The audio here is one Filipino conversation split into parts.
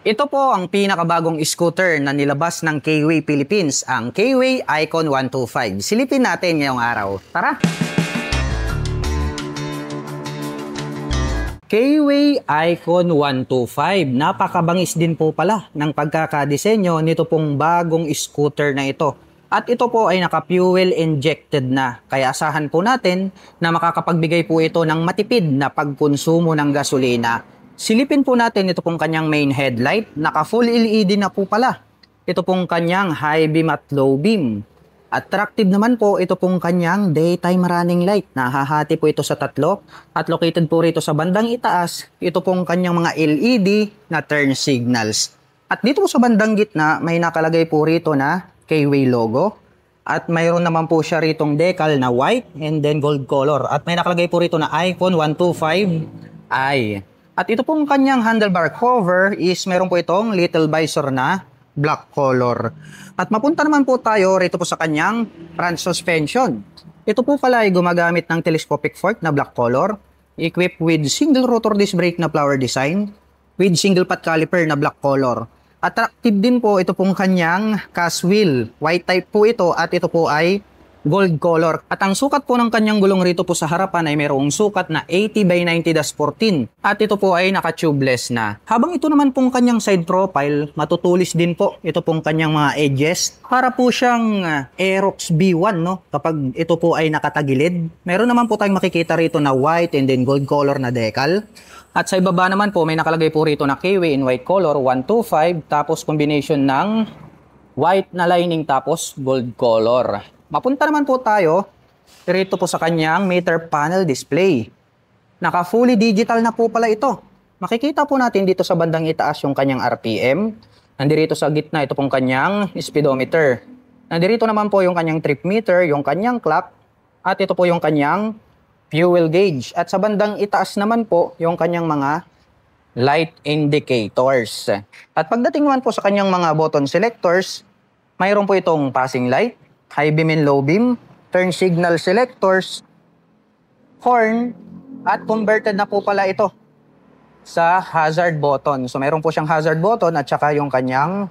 Ito po ang pinakabagong scooter na nilabas ng K-Way Philippines, ang K-Way Icon 125. Silipin natin ngayong araw. Tara! K-Way Icon 125. Napakabangis din po pala ng pagkakadisenyo nito pong bagong scooter na ito. At ito po ay naka-fuel injected na. Kaya asahan po natin na makakapagbigay po ito ng matipid na pagkonsumo ng gasolina. Silipin po natin ito pong kanyang main headlight. Naka full LED na po pala. Ito pong kanyang high beam at low beam. Attractive naman po ito pong kanyang daytime running light. Nahahati po ito sa tatlo. At located po rito sa bandang itaas, ito pong kanyang mga LED na turn signals. At dito po sa bandang gitna, may nakalagay po rito na K-Way logo. At mayroon naman po siya ritong decal na white and then gold color. At may nakalagay po rito na Icon 125i. At ito pong kanyang handlebar cover is meron po itong little visor na black color. At mapunta naman po tayo rito po sa kanyang front suspension. Ito po pala ay gumagamit ng telescopic fork na black color, equipped with single rotor disc brake na flower design, with single pot caliper na black color. Attractive din po ito pong kanyang cast wheel. White type po ito at ito po ay gold color. At ang sukat po ng kanyang gulong rito po sa harapan ay mayroong sukat na 80 by 90-14. At ito po ay naka-tubeless na. Habang ito naman pong kanyang side profile, matutulis din po ito pong kanyang mga edges. Para po siyang Aerox B1, no? Kapag ito po ay nakatagilid. Meron naman po tayong makikita rito na white and then gold color na decal. At sa ibaba naman po may nakalagay po rito na K-Way in white color 125 tapos combination ng white na lining tapos gold color. Mapunta naman po tayo dito po sa kanyang meter panel display. Naka fully digital na po pala ito. Makikita po natin dito sa bandang itaas yung kanyang RPM. Nandito sa gitna ito pong kanyang speedometer. Nandito naman po yung kanyang trip meter, yung kanyang clock, at ito po yung kanyang fuel gauge. At sa bandang itaas naman po yung kanyang mga light indicators. At pagdating naman po sa kanyang mga button selectors, mayroon po itong passing light, high beam and low beam, turn signal selectors, horn, at converted na po pala ito sa hazard button. So mayroon po siyang hazard button at saka yung kanyang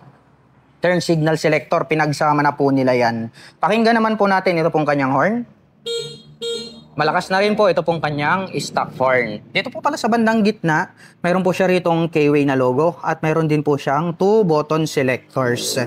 turn signal selector. Pinagsama na po nila yan. Pakinggan naman po natin ito pong kanyang horn. Malakas na rin po ito pong kanyang stock horn. Dito po pala sa bandang gitna, mayroon po siya ritong K-Way na logo at mayroon din po siyang 2 button selectors.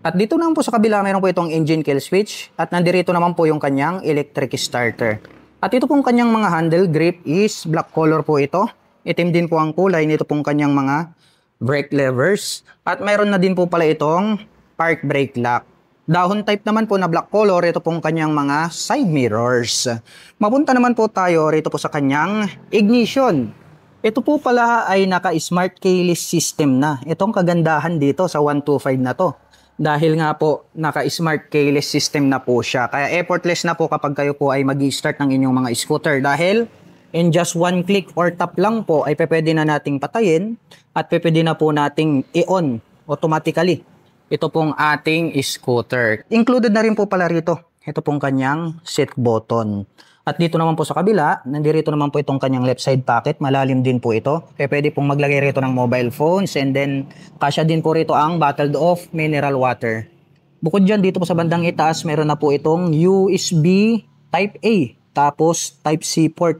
At dito naman po sa kabila, mayroon po itong engine kill switch at nandito naman po yung kanyang electric starter. At ito pong kanyang mga handle grip is black color po ito. Itim din po ang kulay nito pong kanyang mga brake levers. At mayroon na din po pala itong park brake lock. Dahon type naman po na black color, ito pong kanyang mga side mirrors. Mapunta naman po tayo rito po sa kanyang ignition. Ito po pala ay naka-smart keyless system na. Itong kagandahan dito sa 125 na to. Dahil nga po naka-smart keyless system na po siya. Kaya effortless na po kapag kayo po ay mag-start ng inyong mga scooter. Dahil in just one click or tap lang po ay pwede na nating patayin at pwede na po nating i-on automatically ito pong ating scooter. Included na rin po pala rito ito pong kanyang set button. At dito naman po sa kabila, nandito naman po itong kanyang left side pocket. Malalim din po ito. Pwede pong maglagay rito ng mobile phones and then kasya din po rito ang bottled off mineral water. Bukod dyan, dito po sa bandang itaas, meron na po itong USB Type A tapos Type C port.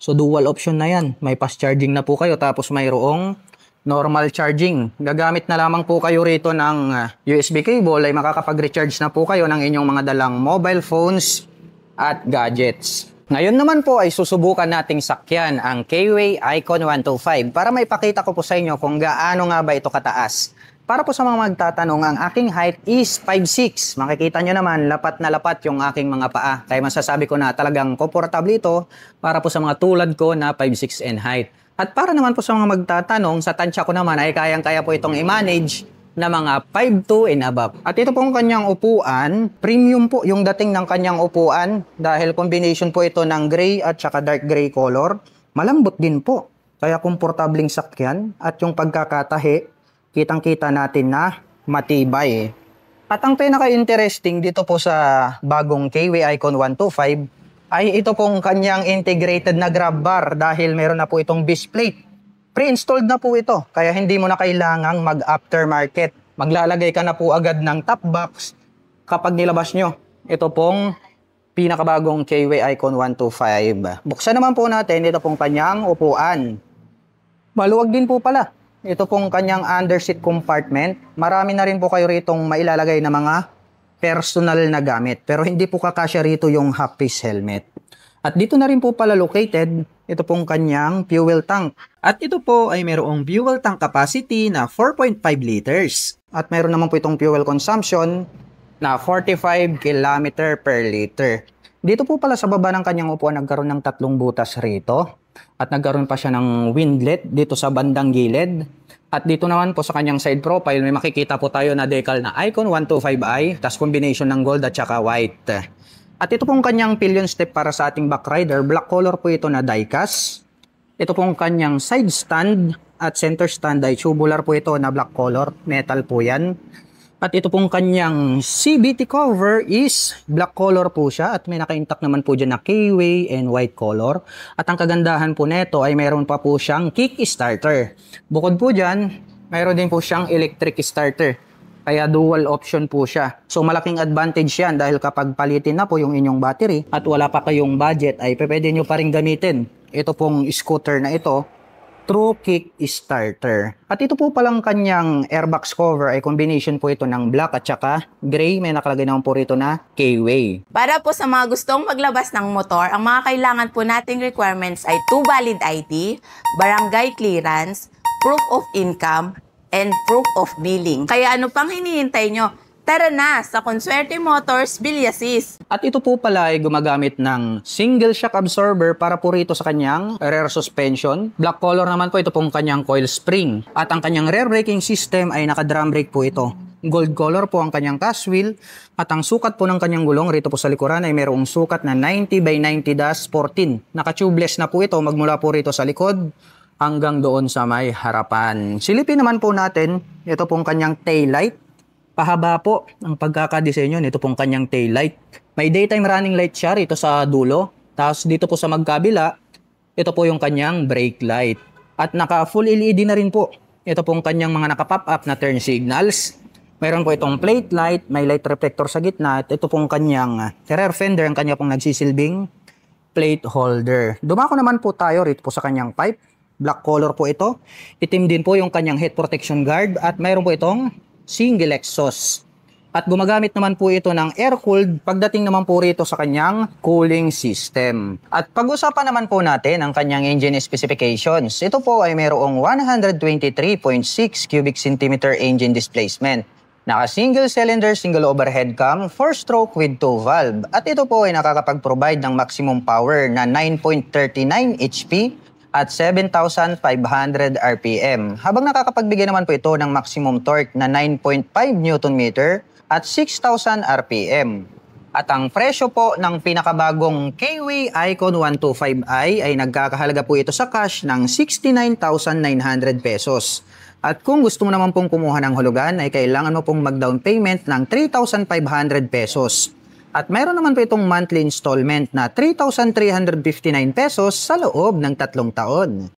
So dual option na yan. May fast charging na po kayo tapos mayroong normal charging. Gagamit na lamang po kayo rito ng USB cable ay makakapag-recharge na po kayo ng inyong mga dalang mobile phones at gadgets. Ngayon naman po ay susubukan nating sakyan ang K-Way Icon 125 para maipakita ko po sa inyo kung gaano nga ba ito kataas. Para po sa mga magtatanong, ang aking height is 5'6". Makikita nyo naman, lapat na lapat yung aking mga paa. Kaya masasabi ko na talagang komportable ito para po sa mga tulad ko na 5'6" in height. At para naman po sa mga magtatanong, sa tansya ko naman ay kayang-kaya po itong i-manage na mga 5'2" and above. At ito pong kanyang upuan, premium po yung dating ng kanyang upuan dahil combination po ito ng gray at saka dark gray color. Malambot din po, kaya komportabling sakyan at yung pagkakatahi, kitang-kita natin na matibay. At ang pinaka-interesting dito po sa bagong K-Way Icon 125 ay ito pong kanyang integrated na grab bar dahil meron na po itong base plate Pre-installed na po ito, kaya hindi mo na kailangang mag-aftermarket. Maglalagay ka na po agad ng top box kapag nilabas nyo. Ito pong pinakabagong KW Icon 125. Buksan naman po natin, ito pong kanyang upuan. Maluwag din po pala. Ito pong kanyang underseat compartment. Marami na rin po kayo ritong mailalagay na mga personal na gamit. Pero hindi po kakasya rito yung half-face helmet. At dito na rin po pala located, ito pong kanyang fuel tank. At ito po ay mayroong fuel tank capacity na 4.5 liters. At mayroon naman po itong fuel consumption na 45 km per liter. Dito po pala sa baba ng kanyang upuan, nagkaroon ng 3 butas rito. At nagkaroon pa siya ng windlet dito sa bandang gilid. At dito naman po sa kanyang side profile, may makikita po tayo na decal na Icon 125i, tas combination ng gold at saka white. At ito pong kanyang pillion step para sa ating back rider, black color po ito na die-cast. Ito pong kanyang side stand at center stand ay tubular po ito na black color, metal po yan. At ito pong kanyang CVT cover is black color po siya at may naka-intact naman po dyan na K-way and white color. At ang kagandahan po nito ay mayroon pa po siyang kick starter. Bukod po dyan, mayroon din po siyang electric starter. Kaya dual option po siya. So malaking advantage yan dahil kapag palitin na po yung inyong battery at wala pa kayong budget ay pwede nyo pa rin gamitin. Ito pong scooter na ito, true kick starter. At ito po palang kanyang airbox cover ay combination po ito ng black at saka gray. May nakalagay naman po rito na K-way. Para po sa mga gustong maglabas ng motor, ang mga kailangan po nating requirements ay 2 valid ID, barangay clearance, proof of income, and proof of billing. Kaya ano pang hinihintay nyo? Tara na sa Consuerte Motors Villasis. At ito po pala ay gumagamit ng single shock absorber para po rito sa kanyang rear suspension. Black color naman po ito pong kanyang coil spring. At ang kanyang rear braking system ay naka-drum brake po ito. Gold color po ang kanyang cast wheel. At ang sukat po ng kanyang gulong rito po sa likuran ay mayroong sukat na 90 by 90-14. Naka-tubeless na po ito magmula po rito sa likod hanggang doon sa may harapan. Silipin naman po natin, ito pong kanyang taillight. Pahaba po ang pagkakadesenyo nito pong kanyang taillight. May daytime running light siya rito sa dulo. Tapos dito po sa magkabila, ito po yung kanyang brake light. At naka full LED na rin po. Ito pong kanyang mga naka-pop up na turn signals. Mayroon po itong plate light, may light reflector sa gitna. At ito pong kanyang rear fender, ang kanya pong nagsisilbing plate holder. Dumako naman po tayo rito po sa kanyang pipe. Black color po ito. Itim din po yung kanyang head protection guard at mayroon po itong single exhaust. At gumagamit naman po ito ng air-cooled pagdating naman po rito sa kanyang cooling system. At pag-usapan naman po natin ang kanyang engine specifications. Ito po ay mayroong 123.6 cubic centimeter engine displacement. Naka single cylinder, single overhead cam, 4-stroke with 2 valve. At ito po ay nakakapag-provide ng maximum power na 9.39 HP at 7,500 RPM. Habang nakakapagbigay naman po ito ng maximum torque na 9.5 Nm at 6,000 RPM. At ang presyo po ng pinakabagong KW Icon 125i ay nagkakahalaga po ito sa cash ng 69,900 pesos. At kung gusto mo naman pong kumuha ng hulugan ay kailangan mo pong mag-down payment ng 3,500 pesos. At mayroon naman po itong monthly installment na 3,359 pesos sa loob ng 3 taon.